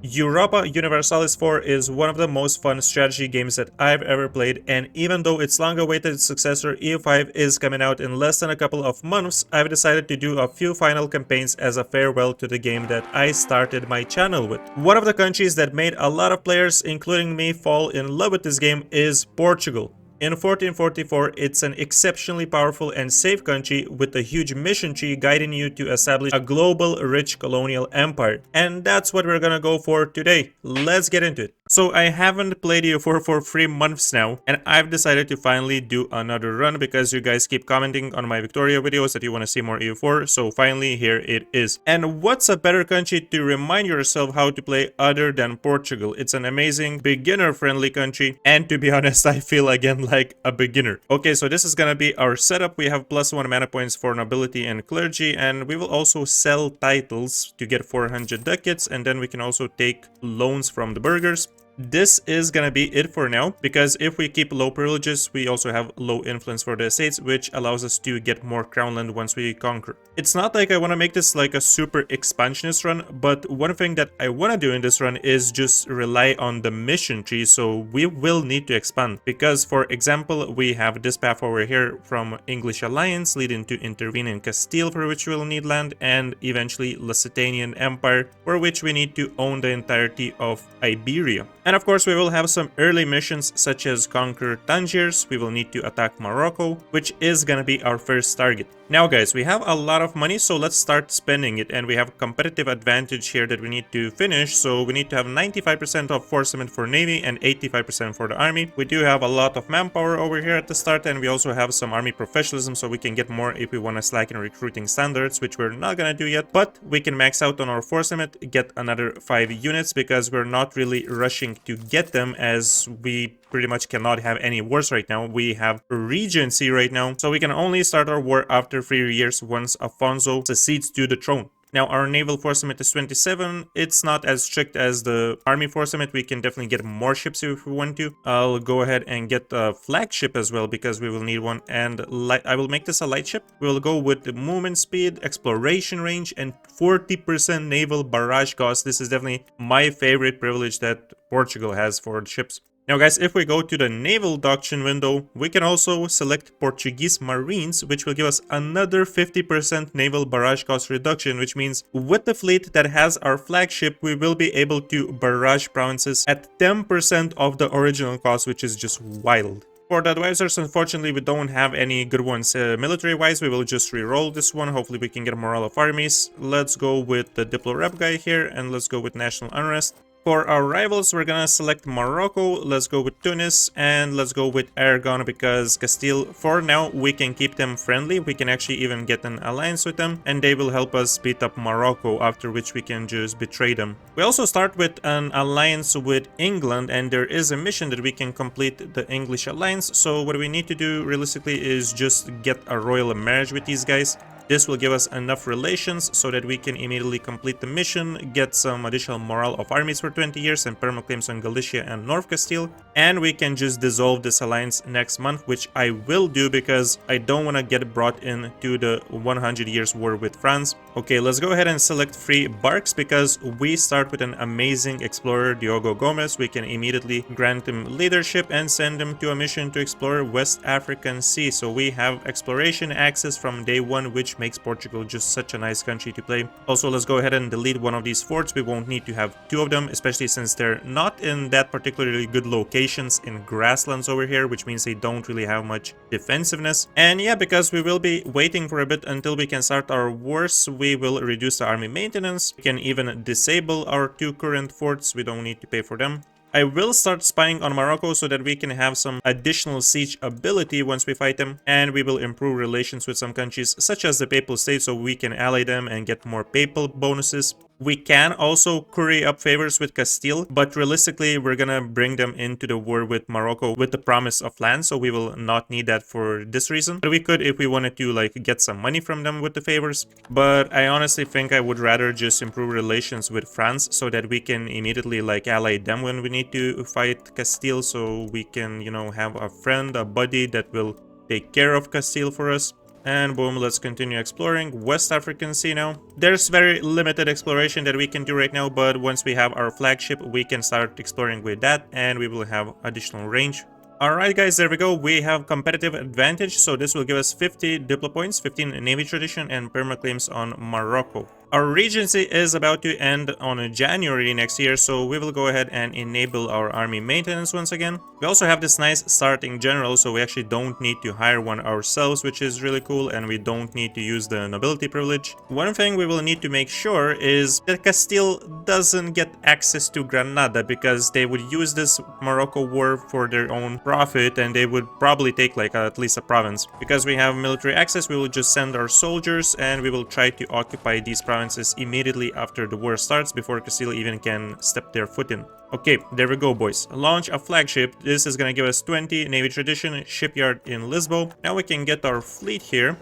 Europa Universalis 4 is one of the most fun strategy games that I've ever played, and even though its long-awaited successor EU5 is coming out in less than a couple of months, I've decided to do a few final campaigns as a farewell to the game that I started my channel with. One of the countries that made a lot of players, including me, fall in love with this game is Portugal. In 1444, it's an exceptionally powerful and safe country with a huge mission tree guiding you to establish a global rich colonial empire. And that's what we're gonna go for today. Let's get into it. So I haven't played EU4 for 3 months now, and I've decided to finally do another run because you guys keep commenting on my Victoria videos that you want to see more EU4, so finally here it is. And what's a better country to remind yourself how to play other than Portugal? It's an amazing beginner-friendly country, and to be honest, I feel again like a beginner. Okay, so this is gonna be our setup. We have +1 mana points for nobility and clergy, and we will also sell titles to get 400 ducats, and then we can also take loans from the burghers. This is gonna be it for now, because if we keep low privileges, we also have low influence for the estates, which allows us to get more crown land once we conquer. It's not like I want to make this like a super expansionist run, but one thing that I want to do in this run is just rely on the mission tree, so we will need to expand. Because, for example, we have this path over here from English Alliance leading to intervene in Castile, for which we'll need land, and eventually Lusitanian Empire, for which we need to own the entirety of Iberia. And of course, we will have some early missions such as conquer Tangiers. We will need to attack Morocco, which is gonna be our first target. Now guys, we have a lot of money, so let's start spending it, and we have competitive advantage here that we need to finish. So we need to have 95% of forcement for Navy and 85% for the Army. We do have a lot of manpower over here at the start, and we also have some Army professionalism, so we can get more if we want to slacken recruiting standards, which we're not gonna do yet. But we can max out on our forcement, get another 5 units, because we're not really rushing to get them, as we pretty much cannot have any wars right now. We have regency right now, so we can only start our war after 3 years once Afonso succeeds to the throne. Now, our naval forcement is 27. It's not as strict as the army forcement. We can definitely get more ships if we want to. I'll go ahead and get a flagship as well, because we will need one. And I will make this a light ship. We'll go with the movement speed, exploration range, and 40% naval barrage cost. This is definitely my favorite privilege that Portugal has for the ships. Now guys, if we go to the naval doctrine window, we can also select Portuguese Marines, which will give us another 50% naval barrage cost reduction, which means with the fleet that has our flagship, we will be able to barrage provinces at 10% of the original cost, which is just wild. For the advisors, unfortunately, we don't have any good ones military-wise. We will just re-roll this one. Hopefully we can get morale of armies. Let's go with the Diplo Rep guy here, and let's go with National Unrest. For our rivals, we're gonna select Morocco, let's go with Tunis, and let's go with Aragon, because Castile, for now, we can keep them friendly. We can actually even get an alliance with them, and they will help us beat up Morocco, after which we can just betray them. We also start with an alliance with England, and there is a mission that we can complete the English alliance. So what we need to do realistically is just get a royal marriage with these guys. This will give us enough relations so that we can immediately complete the mission, get some additional morale of armies for 20 years and permaclaims on Galicia and North Castile, and we can just dissolve this alliance next month, which I will do because I don't want to get brought into the 100 years war with France. Okay, let's go ahead and select 3 barks, because we start with an amazing explorer, Diogo Gomez. We can immediately grant him leadership and send him to a mission to explore West African Sea. So we have exploration access from day 1, which makes Portugal just such a nice country to play. Also, let's go ahead and delete one of these forts. We won't need to have 2 of them, especially since they're not in that particularly good locations in grasslands over here, which means they don't really have much defensiveness. And yeah, because we will be waiting for a bit until we can start our wars, we will reduce the army maintenance. We can even disable our 2 current forts. We don't need to pay for them. I will start spying on Morocco so that we can have some additional siege ability once we fight them, and we will improve relations with some countries such as the Papal States so we can ally them and get more papal bonuses. We can also curry up favors with Castile, but realistically we're gonna bring them into the war with Morocco with the promise of land, so we will not need that for this reason. But we could if we wanted to like get some money from them with the favors. But I honestly think I would rather just improve relations with France so that we can immediately like ally them when we need to fight Castile, so we can, you know, have a friend, a buddy that will take care of Castile for us. And boom, let's continue exploring West African Sea now. There's very limited exploration that we can do right now, but once we have our flagship, we can start exploring with that, and we will have additional range. Alright guys, there we go. We have competitive advantage, so this will give us 50 Diplo points, 15 Navy tradition, and perma claims on Morocco. Our regency is about to end on January next year, so we will go ahead and enable our army maintenance once again. We also have this nice starting general, so we actually don't need to hire one ourselves, which is really cool, and we don't need to use the nobility privilege. One thing we will need to make sure is that Castile doesn't get access to Granada, because they would use this Morocco war for their own profit, and they would probably take like at least a province. Because we have military access, we will just send our soldiers, and we will try to occupy these provinces immediately after the war starts, before Castile even can step their foot in. Okay, there we go, boys. Launch a flagship. This is gonna give us 20 Navy tradition, shipyard in Lisbon. Now we can get our fleet here,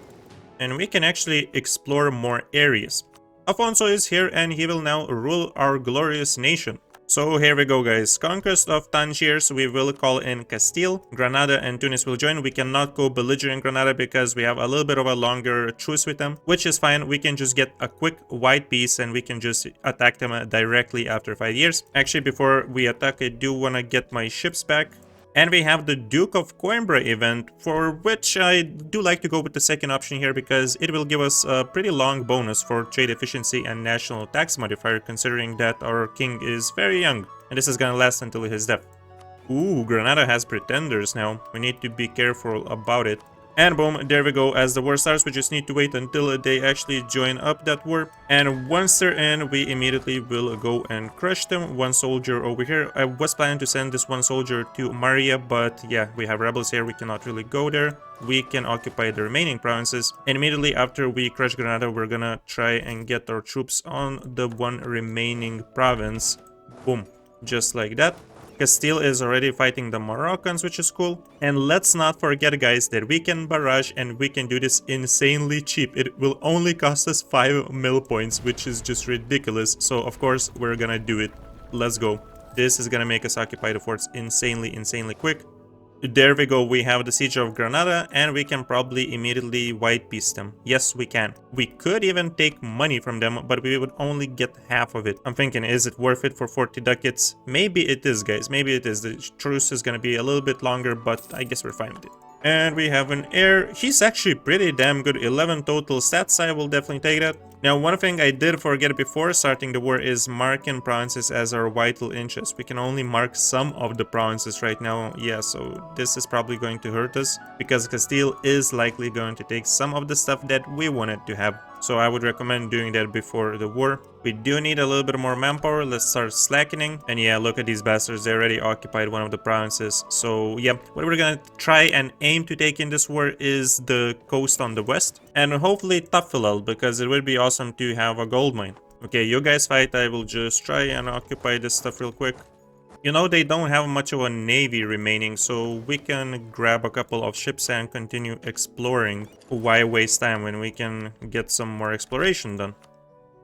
and we can actually explore more areas. Afonso is here, and he will now rule our glorious nation. So here we go, guys. Conquest of Tangiers, we will call in Castile. Granada and Tunis will join. We cannot go belligerent Granada because we have a little bit of a longer truce with them, which is fine. We can just get a quick white peace and we can just attack them directly after 5 years. Actually, before we attack, I do want to get my ships back. And we have the Duke of Coimbra event, for which I do like to go with the second option here, because it will give us a pretty long bonus for trade efficiency and national tax modifier, considering that our king is very young. And this is gonna last until his death. Ooh, Granada has pretenders now. We need to be careful about it. And boom, there we go. As the war starts, we just need to wait until they actually join up that war. And once they're in, we immediately will go and crush them. One soldier over here. I was planning to send this one soldier to Maria, but yeah, we have rebels here. We cannot really go there. We can occupy the remaining provinces. And immediately after we crush Granada, we're gonna try and get our troops on the one remaining province. Boom, just like that. Castile is already fighting the Moroccans, which is cool. And let's not forget, guys, that we can barrage and we can do this insanely cheap. It will only cost us 5 mil points, which is just ridiculous. So, of course, we're gonna do it. Let's go. This is gonna make us occupy the forts insanely quick. There we go, we have the siege of Granada, and we can probably immediately white peace them. Yes, we can. We could even take money from them, but we would only get half of it. I'm thinking, is it worth it for 40 ducats? Maybe it is, guys. Maybe it is. The truce is gonna be a little bit longer, but I guess we're fine with it. And we have an heir. He's actually pretty damn good. 11 total stats. I will definitely take that. Now, one thing I did forget before starting the war is marking provinces as our vital interest. We can only mark some of the provinces right now. Yeah, so this is probably going to hurt us, because Castile is likely going to take some of the stuff that we wanted to have. So I would recommend doing that before the war. We do need a little bit more manpower. Let's start slackening. And yeah, look at these bastards. They already occupied one of the provinces. So yeah, what we're gonna try and aim to take in this war is the coast on the west. And hopefully Tafilal, because it would be awesome to have a gold mine. Okay, you guys fight. I will just try and occupy this stuff real quick. You know, they don't have much of a navy remaining, so we can grab a couple of ships and continue exploring. Why waste time when we can get some more exploration done?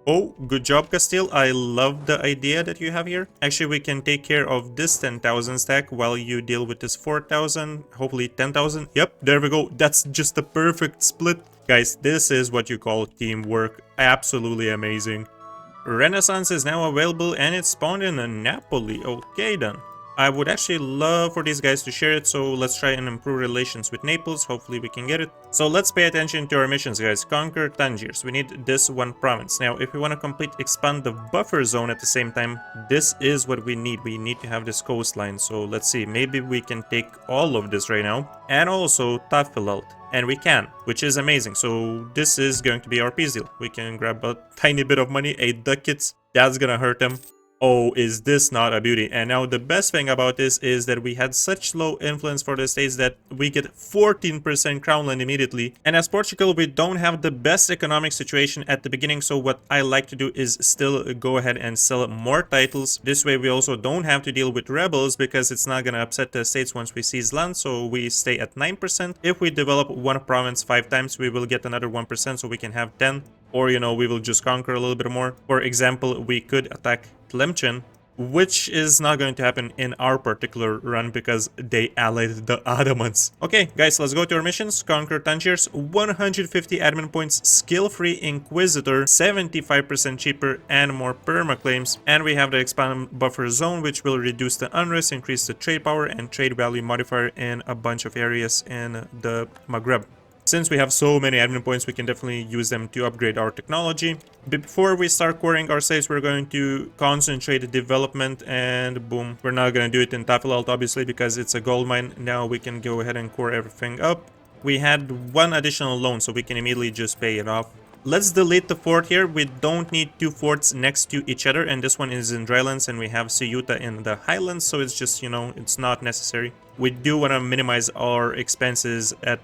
Oh, good job, Castile. I love the idea that you have here. Actually, we can take care of this 10,000 stack while you deal with this 4,000, hopefully 10,000. Yep, there we go. That's just the perfect split. Guys, this is what you call teamwork. Absolutely amazing. Renaissance is now available and it's spawned in Napoli. Okay then. I would actually love for these guys to share it, so let's try and improve relations with Naples. Hopefully we can get it. So let's pay attention to our missions, guys. Conquer Tangiers. We need this one province. Now, if we want to complete expand the buffer zone at the same time, this is what we need. We need to have this coastline. So let's see. Maybe we can take all of this right now. And also Tafilalt. And we can, which is amazing. So this is going to be our peace deal. We can grab a tiny bit of money, 8 ducats. That's gonna hurt them. Oh, is this not a beauty? And now the best thing about this is that we had such low influence for the states that we get 14% crown land immediately. And as Portugal, we don't have the best economic situation at the beginning. So what I like to do is still go ahead and sell more titles. This way we also don't have to deal with rebels, because it's not going to upset the states once we seize land. So we stay at 9%. If we develop one province 5 times, we will get another 1%, so we can have 10. Or, you know, we will just conquer a little bit more. For example, we could attack Tlemcen. which is not going to happen in our particular run because they allied the Ottomans. Okay, guys, let's go to our missions. Conquer Tangiers, 150 admin points, skill-free Inquisitor, 75% cheaper and more perma claims. And we have the expand buffer zone, which will reduce the unrest, increase the trade power and trade value modifier in a bunch of areas in the Maghreb. Since we have so many admin points, we can definitely use them to upgrade our technology. Before we start coring our slaves, we're going to concentrate development, and boom. We're not going to do it in Tafilalt, obviously, because it's a gold mine. Now we can go ahead and core everything up. We had one additional loan, so we can immediately just pay it off. Let's delete the fort here. We don't need two forts next to each other, and this one is in drylands, and we have Ceuta in the highlands, so it's just, you know, it's not necessary. We do want to minimize our expenses at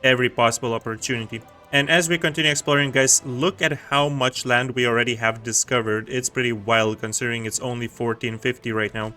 every possible opportunity. And as we continue exploring, guys, look at how much land we already have discovered. It's pretty wild considering it's only 1450 right now.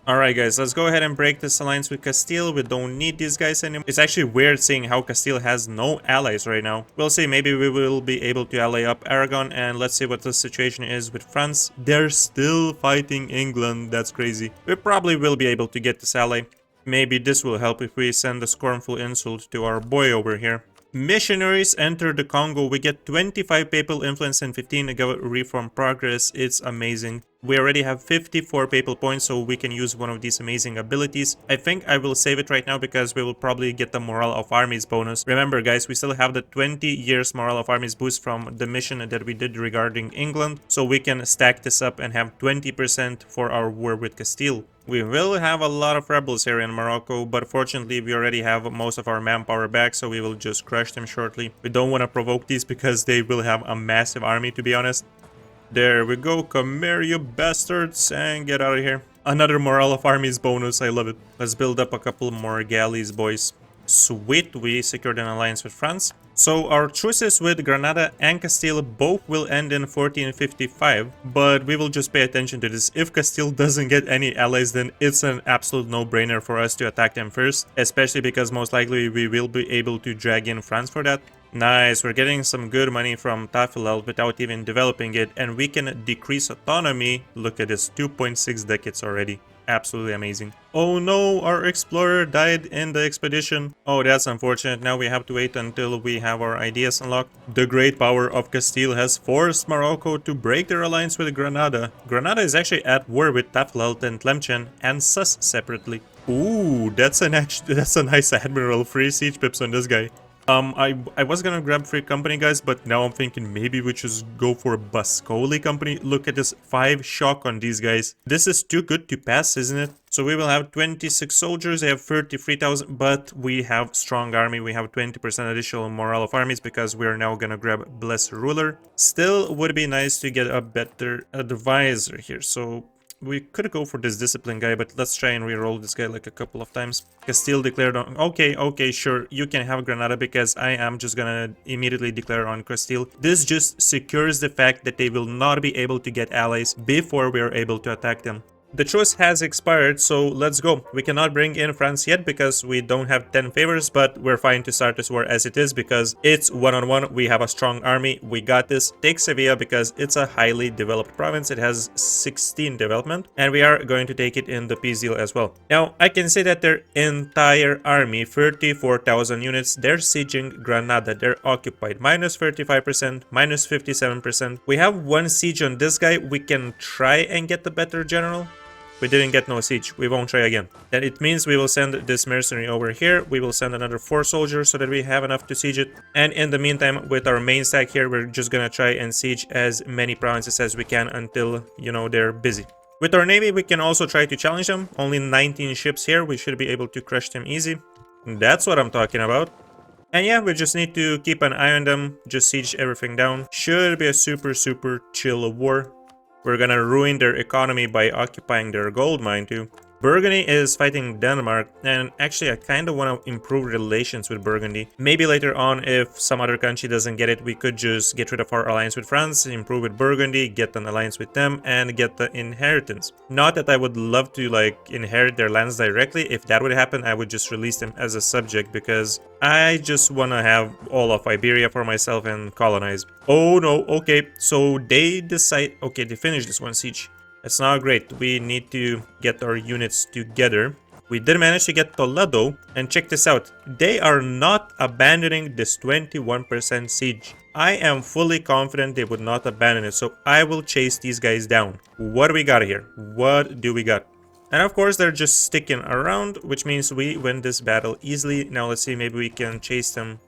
Alright guys, let's go ahead and break this alliance with Castile. We don't need these guys anymore. It's actually weird seeing how Castile has no allies right now. We'll see, maybe we will be able to ally up Aragon, and let's see what the situation is with France. They're still fighting England, that's crazy. We probably will be able to get this ally. Maybe this will help if we send a scornful insult to our boy over here. Missionaries enter the Congo. We get 25 papal influence and 15 reform progress. It's amazing. We already have 54 papal points, so we can use one of these amazing abilities. I think I will save it right now because we will probably get the morale of armies bonus. Remember guys, we still have the 20 years morale of armies boost from the mission that we did regarding England, so we can stack this up and have 20% for our war with Castile. We will have a lot of rebels here in Morocco, but fortunately we already have most of our manpower back, so we will just crush them shortly. We don't want to provoke these because they will have a massive army, to be honest. There we go, come here you bastards, and get out of here. Another morale of armies bonus, I love it. Let's build up a couple more galleys, boys. Sweet, we secured an alliance with France. So our truces with Granada and Castile both will end in 1455, but we will just pay attention to this. If Castile doesn't get any allies, then it's an absolute no-brainer for us to attack them first, especially because most likely we will be able to drag in France for that. Nice, we're getting some good money from Tafilalt without even developing it, and we can decrease autonomy. Look at this, 2.6 decades already. Absolutely amazing. Oh no, our explorer died in the expedition. Oh, that's unfortunate. Now we have to wait until we have our ideas unlocked. The great power of Castile has forced Morocco to break their alliance with Granada. Granada is actually at war with Tafilalt and Tlemcen and Sus separately. Ooh, that's a nice admiral. Free siege pips on this guy. I was gonna grab free company, guys, but now I'm thinking maybe we should go for Bascoli company. Look at this 5 shock on these guys. This is too good to pass, isn't it? So we will have 26 soldiers, they have 33,000, but we have strong army. We have 20% additional morale of armies because we are now gonna grab Blessed Ruler. Still would be nice to get a better advisor here, so we could go for this discipline guy, but let's try and reroll this guy like a couple of times. Castile declared on... Okay, sure, you can have Granada because I am just gonna immediately declare on Castile. This just secures the fact that they will not be able to get allies before we are able to attack them. The truce has expired, so let's go. We cannot bring in France yet because we don't have 10 favors, but we're fine to start this war as it is because it's one-on-one. We have a strong army. We got this. Take Sevilla because it's a highly developed province. It has 16 development, and we are going to take it in the peace deal as well. Now, I can say that their entire army, 34,000 units, they're sieging Granada. They're occupied. Minus 35%, minus 57%. We have one siege on this guy. We can try and get the better general. We didn't get no siege. We won't try again. Then it means we will send this mercenary over here. We will send another 4 soldiers so that we have enough to siege it. And in the meantime, with our main stack here, we're just gonna try and siege as many provinces as we can until, you know, they're busy. With our navy, we can also try to challenge them. Only 19 ships here. We should be able to crush them easy. That's what I'm talking about. And yeah, we just need to keep an eye on them. Just siege everything down. Should be a super chill war. We're gonna ruin their economy by occupying their gold mine too. Burgundy is fighting Denmark, and actually I kind of want to improve relations with Burgundy. Maybe later on, if some other country doesn't get it, we could just get rid of our alliance with France, improve with Burgundy, get an alliance with them, and get the inheritance. Not that I would love to like inherit their lands directly. If that would happen, I would just release them as a subject because I just want to have all of Iberia for myself and colonize. Oh no, okay, so they decide, okay, they finish this one siege. It's not great. We need to get our units together. We did manage to get Toledo, and check this out. They are not abandoning this 21% siege. I am fully confident they would not abandon it, so I will chase these guys down. What do we got here? What do we got? And of course, they're just sticking around, which means we win this battle easily. Now let's see, maybe we can chase them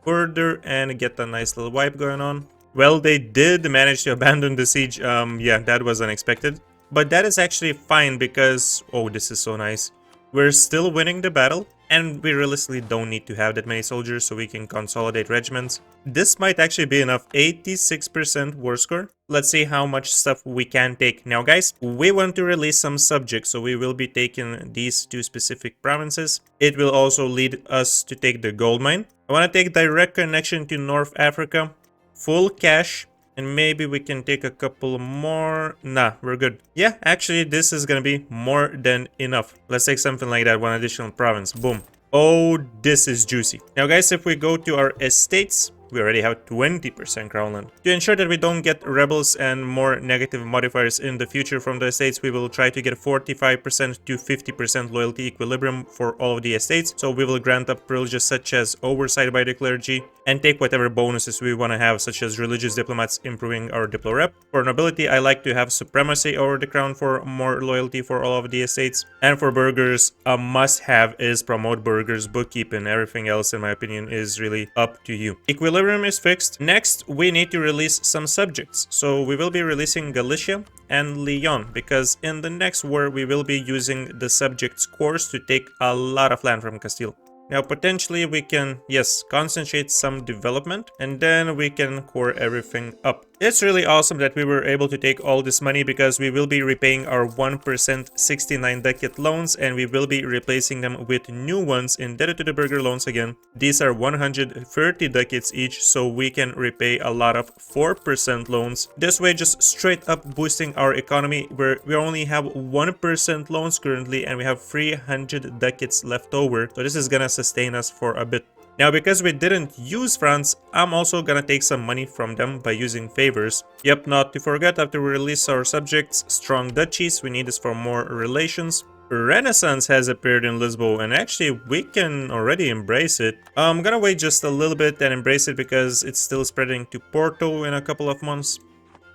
further and get a nice little wipe going on. Well, they did manage to abandon the siege. Yeah, that was unexpected. But that is actually fine because... oh, this is so nice. We're still winning the battle, and we realistically don't need to have that many soldiers, so we can consolidate regiments. This might actually be enough. 86% war score. Let's see how much stuff we can take. Now guys, we want to release some subjects, so we will be taking these 2 specific provinces. It will also lead us to take the gold mine. I want to take direct connection to North Africa, full cash, and maybe we can take a couple more. Nah, we're good. Yeah, actually, this is gonna be more than enough. Let's take something like that, 1 additional province. Boom. Oh, this is juicy. Now, guys, if we go to our estates, we already have 20% crown land. To ensure that we don't get rebels and more negative modifiers in the future from the estates, we will try to get 45% to 50% loyalty equilibrium for all of the estates. So we will grant up privileges such as oversight by the clergy and take whatever bonuses we want to have, such as religious diplomats improving our diplo rep. For nobility, I like to have supremacy over the crown for more loyalty for all of the estates. And for burghers, a must-have is promote burghers bookkeeping. Everything else, in my opinion, is really up to you. Equilibrium is fixed. Next, we need to release some subjects. So we will be releasing Galicia and Lyon, because in the next war, we will be using the subjects course to take a lot of land from Castile. Now, potentially we can, yes, concentrate some development, and then we can core everything up. It's really awesome that we were able to take all this money, because we will be repaying our 1% 69 ducat loans, and we will be replacing them with new ones indebted to the burgher loans again. These are 130 ducats each, so we can repay a lot of 4% loans. This way, just straight up boosting our economy, where we only have 1% loans currently, and we have 300 ducats left over. So this is gonna sustain us for a bit. Now, because we didn't use France, I'm also gonna take some money from them by using favors. Yep, not to forget, after we release our subjects, strong duchies, we need this for more relations. Renaissance has appeared in Lisbon, and actually we can already embrace it. I'm gonna wait just a little bit and embrace it because it's still spreading to Porto in a couple of months.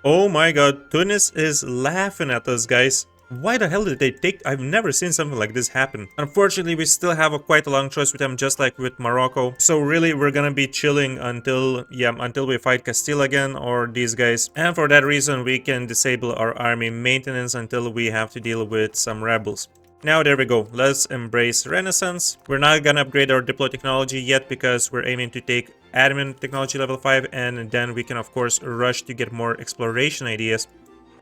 Oh my god, Tunis is laughing at us, guys. Why the hell did they take... I've never seen something like this happen. Unfortunately, we still have quite a long choice with them, just like with Morocco. So really, we're gonna be chilling until, until we fight Castile again, or these guys. And for that reason, we can disable our army maintenance until we have to deal with some rebels. Now, there we go. Let's embrace Renaissance. We're not gonna upgrade our diplo technology yet, because we're aiming to take admin technology level 5, and then we can, of course, rush to get more exploration ideas.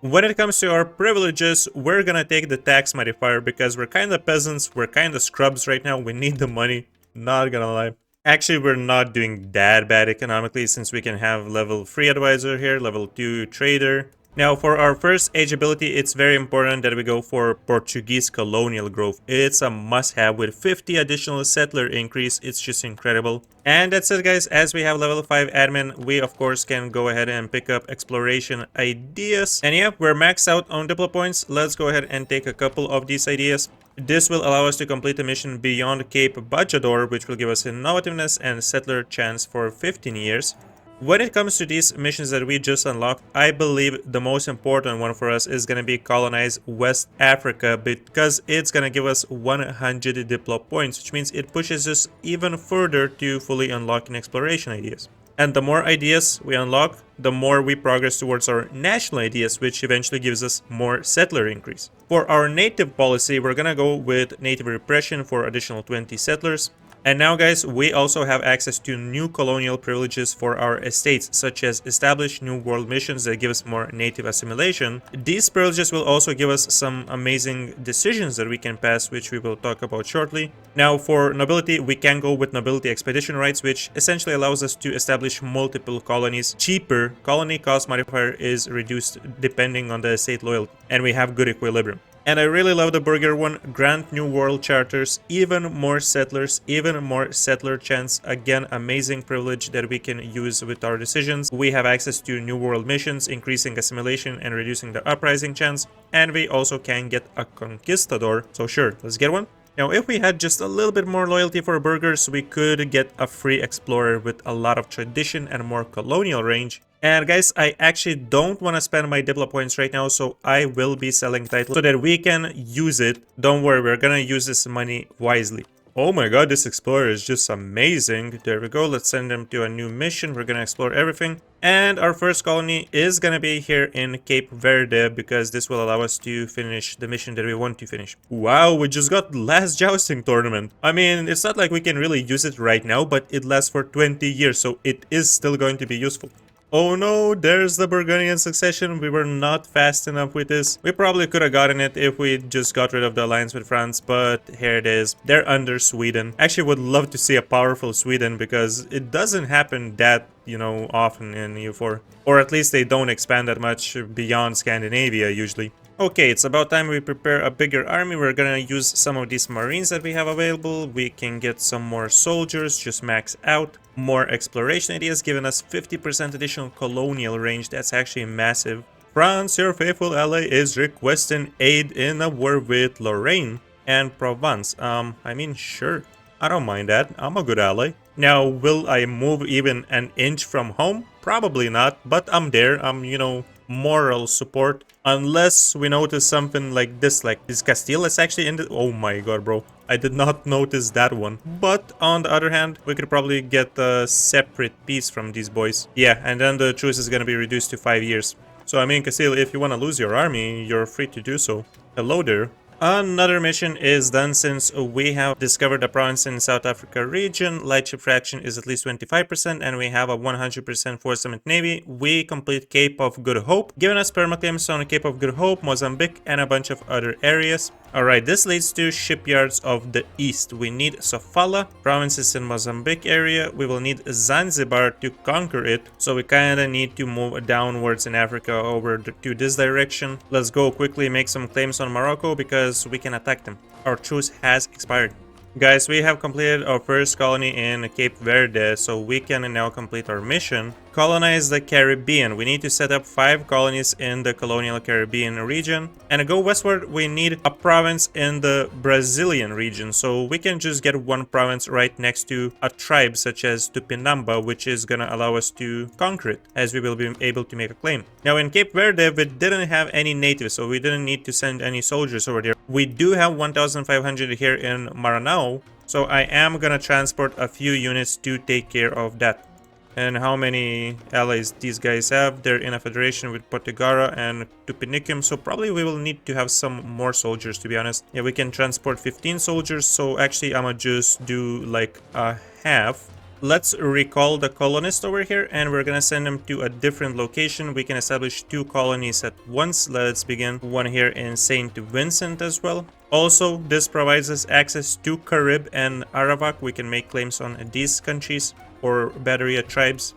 When it comes to our privileges, we're gonna take the tax modifier, because we're kind of peasants, we're kind of scrubs right now, we need the money, not gonna lie. Actually, we're not doing that bad economically, since we can have level 3 advisor here, level 2 trader. Now, for our first age ability, it's very important that we go for Portuguese colonial growth. It's a must-have with 50 additional settler increase. It's just incredible. And that's it, guys. As we have level 5 admin, we of course can go ahead and pick up exploration ideas. And yeah, we're maxed out on diplo points. Let's go ahead and take a couple of these ideas. This will allow us to complete the mission beyond Cape Bajador, which will give us innovativeness and settler chance for 15 years. When it comes to these missions that we just unlocked, I believe the most important one for us is going to be colonize West Africa, because it's going to give us 100 diplo points, which means it pushes us even further to fully unlocking exploration ideas. And the more ideas we unlock, the more we progress towards our national ideas, which eventually gives us more settler increase. For our native policy, we're going to go with native repression for additional 20 settlers. And now, guys, we also have access to new colonial privileges for our estates, such as establish new world missions that give us more native assimilation. These privileges will also give us some amazing decisions that we can pass, which we will talk about shortly. Now, for nobility, we can go with nobility expedition rights, which essentially allows us to establish multiple colonies cheaper. Colony cost modifier is reduced depending on the estate loyalty, and we have good equilibrium. And I really love the burger one. Grant new world charters, even more settlers, even more settler chance. Again, amazing privilege that we can use with our decisions. We have access to new world missions, increasing assimilation and reducing the uprising chance. And we also can get a conquistador. So sure, let's get one. Now, if we had just a little bit more loyalty for burgers, we could get a free explorer with a lot of tradition and more colonial range. And guys, I actually don't want to spend my Diplo points right now, so I will be selling titles so that we can use it. Don't worry, we're gonna use this money wisely. Oh my god, this explorer is just amazing. There we go, let's send them to a new mission. We're gonna explore everything. And our first colony is gonna be here in Cape Verde, because this will allow us to finish the mission that we want to finish. Wow, we just got last jousting tournament. I mean, it's not like we can really use it right now, but it lasts for 20 years, so it is still going to be useful. Oh no, there's the Burgundian succession. We were not fast enough with this. We probably could have gotten it if we just got rid of the alliance with France, but here it is. They're under Sweden. Actually would love to see a powerful Sweden, because it doesn't happen that, you know, often in EU4. Or at least they don't expand that much beyond Scandinavia usually. Okay, it's about time we prepare a bigger army. We're gonna use some of these marines that we have available. We can get some more soldiers, just max out. More exploration ideas, giving us 50% additional colonial range. That's actually massive. France, your faithful ally, is requesting aid in a war with Lorraine and Provence. I mean, sure. I don't mind that. I'm a good ally. Now, will I move even an inch from home? Probably not, but I'm there. I'm, you know, moral support. Unless we notice something like this, like is Castile is actually in the... Oh my god, bro. I did not notice that one. But on the other hand, we could probably get a separate peace from these boys. Yeah, and then the truce is gonna be reduced to 5 years. So I mean, Castile, if you want to lose your army, you're free to do so. Hello there. Another mission is done since we have discovered a province in South Africa region. Lightship fraction is at least 25% and we have a 100% force-summit navy. We complete Cape of Good Hope, giving us permaclaims on Cape of Good Hope, Mozambique, and a bunch of other areas. Alright, this leads to shipyards of the east. We need Sofala, provinces in Mozambique area. We will need Zanzibar to conquer it, so we kinda need to move downwards in Africa over to this direction. Let's go quickly make some claims on Morocco because we can attack them. Our truce has expired. Guys, we have completed our first colony in Cape Verde, so we can now complete our mission. Colonize the Caribbean. We need to set up 5 colonies in the colonial Caribbean region. And to go westward, we need a province in the Brazilian region. So we can just get one province right next to a tribe such as Tupinamba, which is gonna allow us to conquer it, as we will be able to make a claim. Now in Cape Verde, we didn't have any natives, so we didn't need to send any soldiers over there. We do have 1,500 here in Maranhão, so I am gonna transport a few units to take care of that. And how many allies these guys have? They're in a federation with Portugal and Tupiniquim, so probably we will need to have some more soldiers, to be honest. Yeah, we can transport 15 soldiers, so actually I'ma just do like a half. Let's recall the colonist over here, and we're gonna send them to a different location. We can establish 2 colonies at once. Let's begin one here in St. Vincent as well. Also, this provides us access to Carib and Arawak. We can make claims on these countries or Batteria tribes.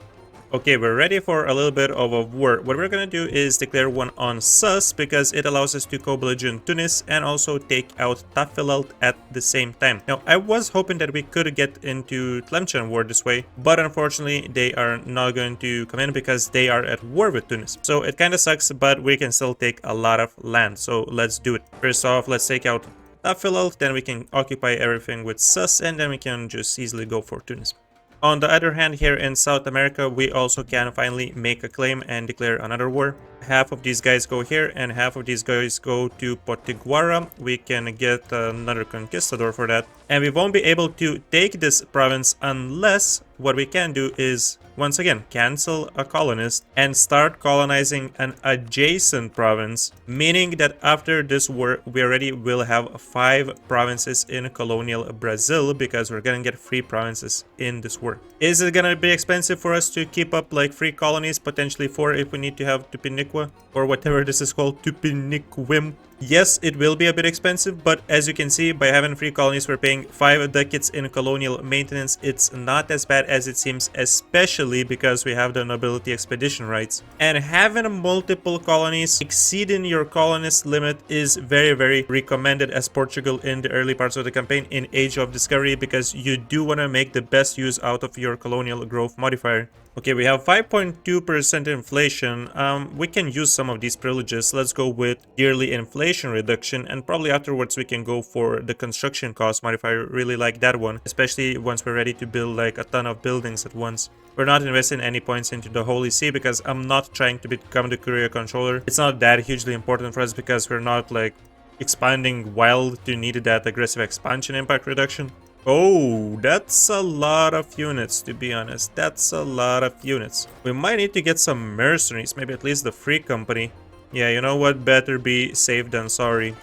Okay, we're ready for a little bit of a war. What we're gonna do is declare one on Sus, because it allows us to co-belligerent Tunis and also take out Tafilalt at the same time. Now, I was hoping that we could get into Tlemcen war this way, but unfortunately they are not going to come in because they are at war with Tunis. So it kind of sucks, but we can still take a lot of land. So let's do it. First off, let's take out Tafilalt, then we can occupy everything with Sus, and then we can just easily go for Tunis. On the other hand, here in South America, we also can finally make a claim and declare another war. Half of these guys go here and half of these guys go to Potiguara. We can get another conquistador for that. And we won't be able to take this province unless what we can do is, once again, cancel a colonist and start colonizing an adjacent province, meaning that after this war, we already will have 5 provinces in colonial Brazil because we're gonna get 3 provinces in this war. Is it gonna be expensive for us to keep up like 3 colonies, potentially 4 if we need to have Tupiniqua or whatever this is called, Tupiniquim? Yes, it will be a bit expensive, but as you can see, by having 3 colonies, we're paying paying 5 ducats in colonial maintenance, it's not as bad as it seems, especially because we have the nobility expedition rights. And having multiple colonies exceeding your colonist limit is very recommended as Portugal in the early parts of the campaign in Age of Discovery, because you do want to make the best use out of your colonial growth modifier. Okay, we have 5.2% inflation. We can use some of these privileges. Let's go with yearly inflation reduction, and probably afterwards we can go for the construction cost modifier. Really like that one, especially once we're ready to build like a ton of buildings at once. We're not investing any points into the Holy See because I'm not trying to become the courier controller. It's not that hugely important for us because we're not like expanding wild to need that aggressive expansion impact reduction. Oh, that's a lot of units, to be honest. That's a lot of units. We might need to get some mercenaries, maybe at least the free company. Yeah, you know what? Better be safe than sorry.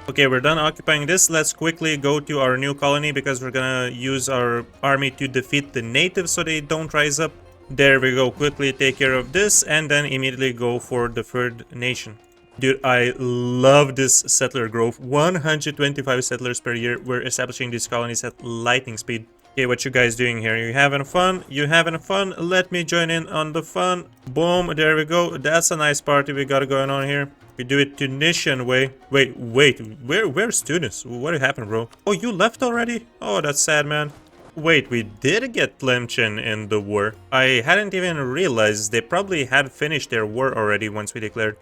Okay, we're done occupying this. Let's quickly go to our new colony because we're gonna use our army to defeat the natives so they don't rise up. There we go. Quickly take care of this and then immediately go for the third nation. Dude, I love this settler growth. 125 settlers per year. We're establishing these colonies at lightning speed. Okay, what you guys doing here? You having fun? You having fun? Let me join in on the fun. Boom, there we go. That's a nice party we got going on here. We do it Tunisian way. Wait, where's Tunis? What happened, bro? Oh, you left already? Oh, that's sad, man. Wait, we did get Tlemcen in the war. I hadn't even realized. They probably had finished their war already once we declared.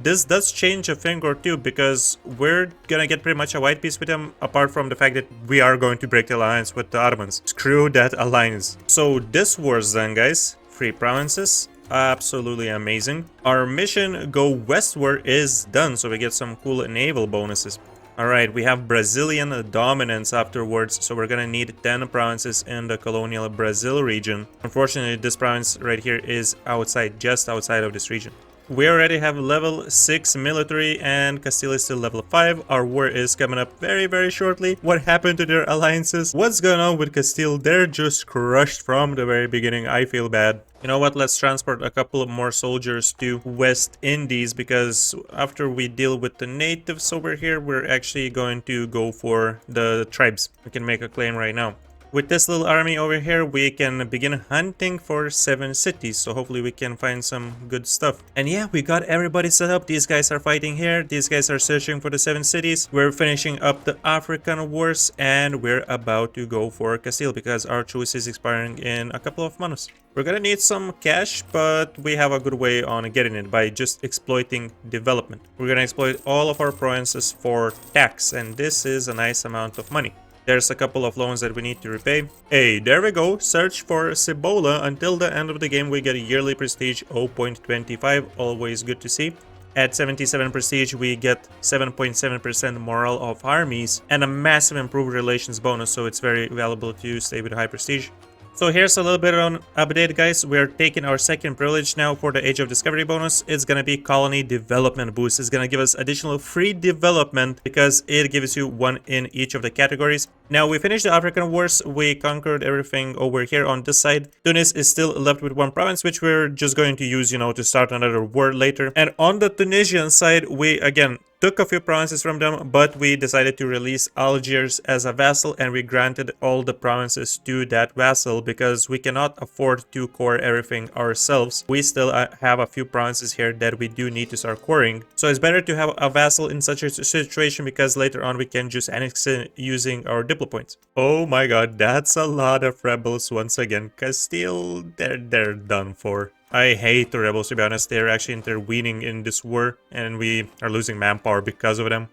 This does change a thing or two because we're gonna get pretty much a white peace with them, apart from the fact that we are going to break the alliance with the Ottomans. Screw that alliance. So this war's done, guys. 3 provinces. Absolutely amazing. Our mission go westward is done, so we get some cool naval bonuses. Alright, we have Brazilian dominance afterwards, so we're gonna need 10 provinces in the colonial Brazil region. Unfortunately, this province right here is outside, just outside of this region. We already have level 6 military and Castile is still level 5. Our war is coming up very shortly. What happened to their alliances? What's going on with Castile? They're just crushed from the very beginning. I feel bad. You know what? Let's transport a couple of more soldiers to West Indies because after we deal with the natives over here, we're actually going to go for the tribes. We can make a claim right now. With this little army over here, we can begin hunting for 7 cities, so hopefully we can find some good stuff. And yeah, we got everybody set up. These guys are fighting here, these guys are searching for the 7 cities. We're finishing up the African wars, and we're about to go for Castile because our truce is expiring in a couple of months. We're gonna need some cash, but we have a good way on getting it by just exploiting development. We're gonna exploit all of our provinces for tax, and this is a nice amount of money. There's a couple of loans that we need to repay. Hey, there we go. Search for Cibola. Until the end of the game, we get a yearly prestige 0.25. Always good to see. At 77 prestige, we get 7.7% morale of armies and a massive improved relations bonus, so it's very valuable to stay with high prestige. So here's a little bit on update, guys. We're taking our second privilege now for the Age of Discovery bonus. It's gonna be colony development boost. It's gonna give us additional free development because it gives you 1 in each of the categories. Now we finished the African wars. We conquered everything over here on this side. Tunis is still left with 1 province, which we're just going to use, to start another war later. And on the Tunisian side, we again took a few provinces from them, but we decided to release Algiers as a vassal, and we granted all the provinces to that vassal because we cannot afford to core everything ourselves. We still have a few provinces here that we do need to start coring. So it's better to have a vassal in such a situation because later on we can just annex it using our diplo points. Oh my god, that's a lot of rebels once again. Castile, they're done for. I hate the rebels, to be honest. They're actually intervening in this war, and we are losing manpower because of them.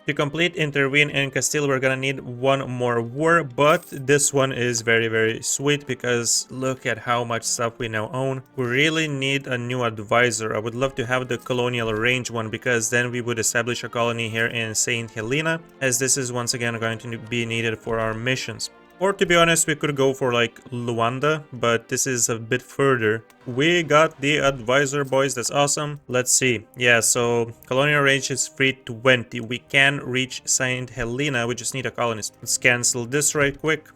To complete intervene in Castile, we're gonna need 1 more war, but this one is very sweet because look at how much stuff we now own. We really need a new advisor. I would love to have the colonial range one because then we would establish a colony here in Saint Helena, as this is once again going to be needed for our missions. Or to be honest, we could go for like Luanda, but this is a bit further. We got the advisor, boys. That's awesome. Let's see. Yeah, so colonial range is 320. We can reach Saint Helena. We just need a colonist. Let's cancel this right quick.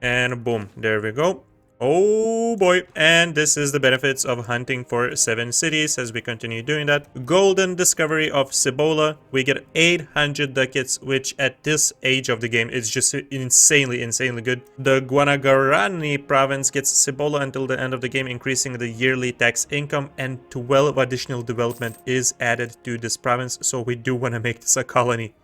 And boom, there we go. Oh boy, and this is the benefits of hunting for 7 cities as we continue doing that. Golden discovery of Cibola, we get 800 ducats, which at this age of the game is just insanely good. The Guanaguarani province gets Cibola until the end of the game, increasing the yearly tax income, and 12 additional development is added to this province, so we do want to make this a colony.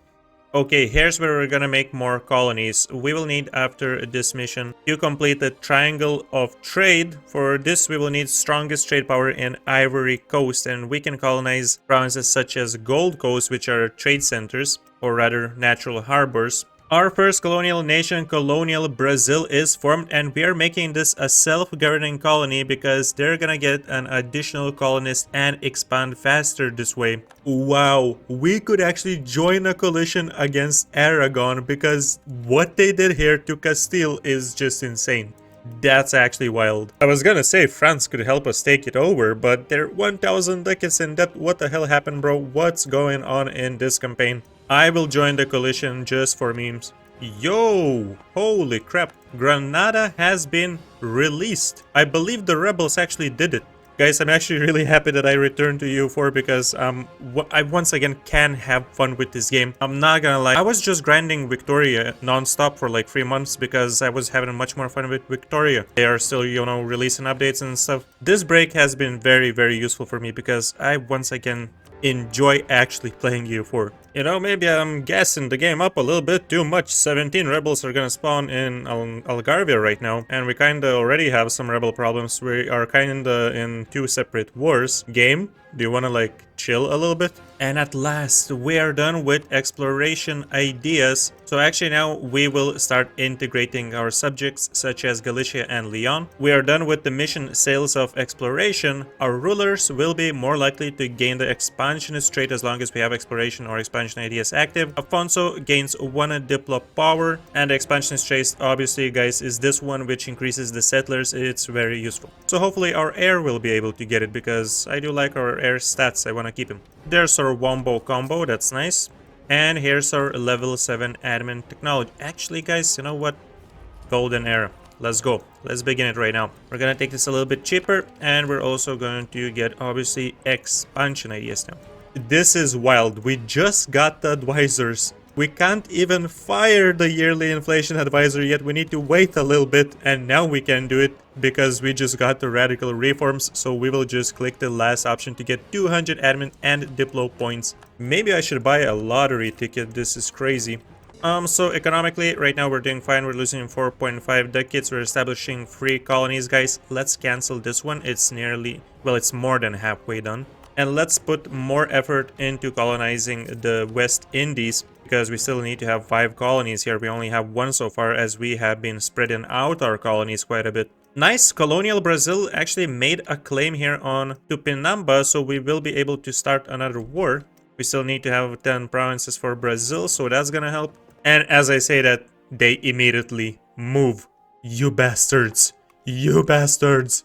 Okay, here's where we're gonna make more colonies. We will need, after this mission, to complete the Triangle of Trade. For this, we will need strongest trade power in Ivory Coast, and we can colonize provinces such as Gold Coast, which are trade centers, or rather natural harbors. Our first colonial nation, Colonial Brazil, is formed, and we are making this a self-governing colony because they're gonna get an additional colonist and expand faster this way. Wow, we could actually join a coalition against Aragon because what they did here to Castile is just insane. That's actually wild. I was gonna say France could help us take it over, but they're 1000 ducats in debt. What the hell happened, bro? What's going on in this campaign? I will join the coalition just for memes. Yo! Holy crap. Granada has been released. I believe the rebels actually did it. Guys, I'm actually really happy that I returned to EU4 because I once again can have fun with this game. I'm not gonna lie, I was just grinding Victoria non-stop for like 3 months because I was having much more fun with Victoria. They are still, you know, releasing updates and stuff. This break has been very useful for me because I once again enjoy actually playing EU4. You know, maybe I'm gassing the game up a little bit too much. 17 rebels are gonna spawn in Algarve right now, and we kinda already have some rebel problems. We are kinda in 2 separate wars. Game, do you wanna like chill a little bit? And at last, we are done with exploration ideas. So actually now we will start integrating our subjects such as Galicia and Leon. We are done with the mission sales of exploration. Our rulers will be more likely to gain the expansionist trait as long as we have exploration or expansion ideas active. Afonso gains 1 diplo power, and the expansionist trait obviously, guys, is this one, which increases the settlers. It's very useful. So hopefully our heir will be able to get it because I do like our heir stats. I want to keep him. There's our wombo combo, that's nice. And here's our level 7 admin technology. Actually, guys, you know what? Golden era. Let's go. Let's begin it right now. We're gonna take this a little bit cheaper, and we're also going to get, obviously, expansion ideas now. This is wild. We just got the advisors. We can't even fire the yearly inflation advisor yet. We need to wait a little bit, and now we can do it because we just got the radical reforms. So we will just click the last option to get 200 admin and diplo points. Maybe I should buy a lottery ticket. This is crazy. So economically, right now we're doing fine. We're losing 4.5 ducats. We're establishing 3 colonies, guys. Let's cancel this one. It's nearly, well, it's more than halfway done. And let's put more effort into colonizing the West Indies because we still need to have 5 colonies here. We only have 1 so far as we have been spreading out our colonies quite a bit. Nice. Colonial Brazil actually made a claim here on Tupinamba, so we will be able to start another war. We still need to have 10 provinces for Brazil, so that's gonna help. And as I say that, they immediately move. You bastards. You bastards.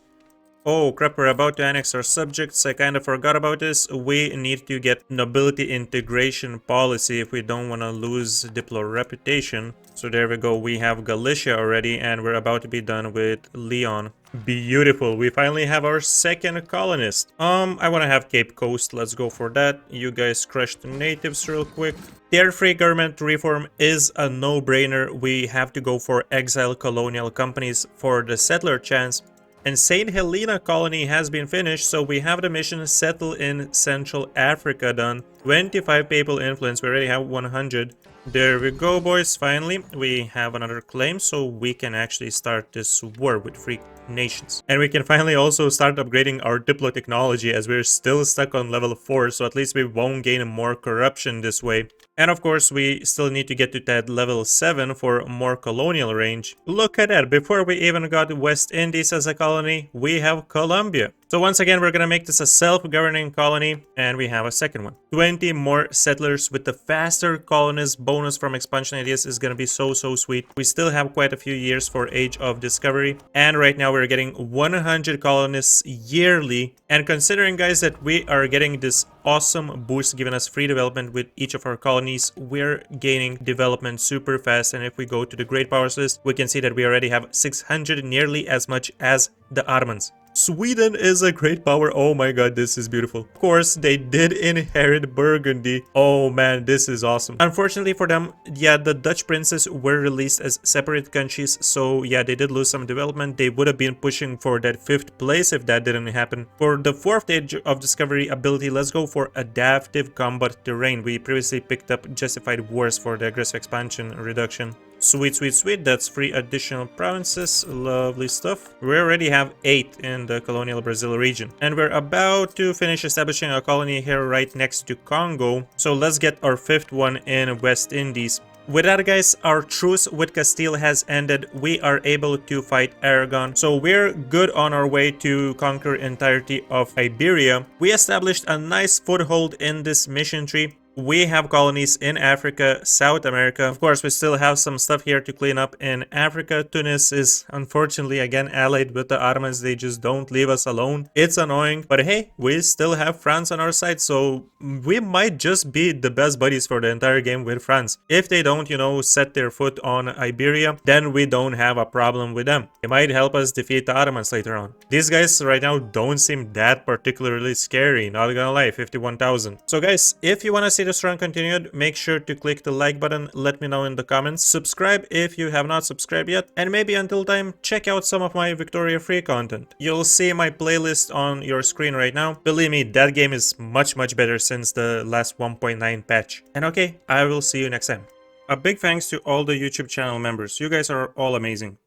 Oh crap, we're about to annex our subjects. I kind of forgot about this. We need to get nobility integration policy if we don't want to lose diplo reputation. So there we go. We have Galicia already, and we're about to be done with Leon. Beautiful. We finally have our 2nd colonist. I want to have Cape Coast. Let's go for that. You guys crush the natives real quick. Tier-free government reform is a no-brainer. We have to go for exile colonial companies for the settler chance. And St. Helena colony has been finished, so we have the mission settle in Central Africa done. 25 papal influence, we already have 100. There we go, boys, finally. We have another claim, so we can actually start this war with 3 nations. And we can finally also start upgrading our diplo technology as we're still stuck on level 4, so at least we won't gain more corruption this way. And of course, we still need to get to that level 7 for more colonial range. Look at that, before we even got West Indies as a colony, we have Colombia. So once again, we're gonna make this a self-governing colony, and we have a second one. 20 more settlers with the faster colonist bonus from expansion ideas is gonna be so sweet. We still have quite a few years for Age of Discovery, and right now we're getting 100 colonists yearly. And considering, guys, that we are getting this awesome boost giving us free development with each of our colonies, we're gaining development super fast. And if we go to the great powers list, we can see that we already have 600, nearly as much as the Ottomans. Sweden is a great power. Oh my god, this is beautiful. Of course, they did inherit Burgundy. Oh man, this is awesome. Unfortunately for them, yeah, the Dutch princes were released as separate countries. So yeah, they did lose some development. They would have been pushing for that 5th place if that didn't happen. For the 4th Age of Discovery ability, let's go for Adaptive Combat Terrain. We previously picked up Justified Wars for the aggressive expansion reduction. Sweet, sweet, sweet. That's 3 additional provinces. Lovely stuff. We already have 8 in the Colonial Brazil region. And we're about to finish establishing a colony here right next to Congo. So let's get our 5th one in West Indies. With that, guys, our truce with Castile has ended. We are able to fight Aragon. So we're good on our way to conquer entirety of Iberia. We established a nice foothold in this mission tree. We have colonies in Africa, South America. Of course, we still have some stuff here to clean up in Africa. Tunis is unfortunately again allied with the Ottomans. They just don't leave us alone. It's annoying, but hey, we still have France on our side, so we might just be the best buddies for the entire game with France. If they don't, you know, set their foot on Iberia, then we don't have a problem with them. They might help us defeat the Ottomans later on. These guys right now don't seem that particularly scary, not gonna lie, 51,000. So guys, if you want to see this run continued, make sure to click the like button, let me know in the comments, subscribe if you have not subscribed yet, and maybe until time, check out some of my Victoria free content. You'll see my playlist on your screen right now. Believe me, that game is much better since the last 1.9 patch. And okay, I will see you next time. A big thanks to all the YouTube channel members, you guys are all amazing.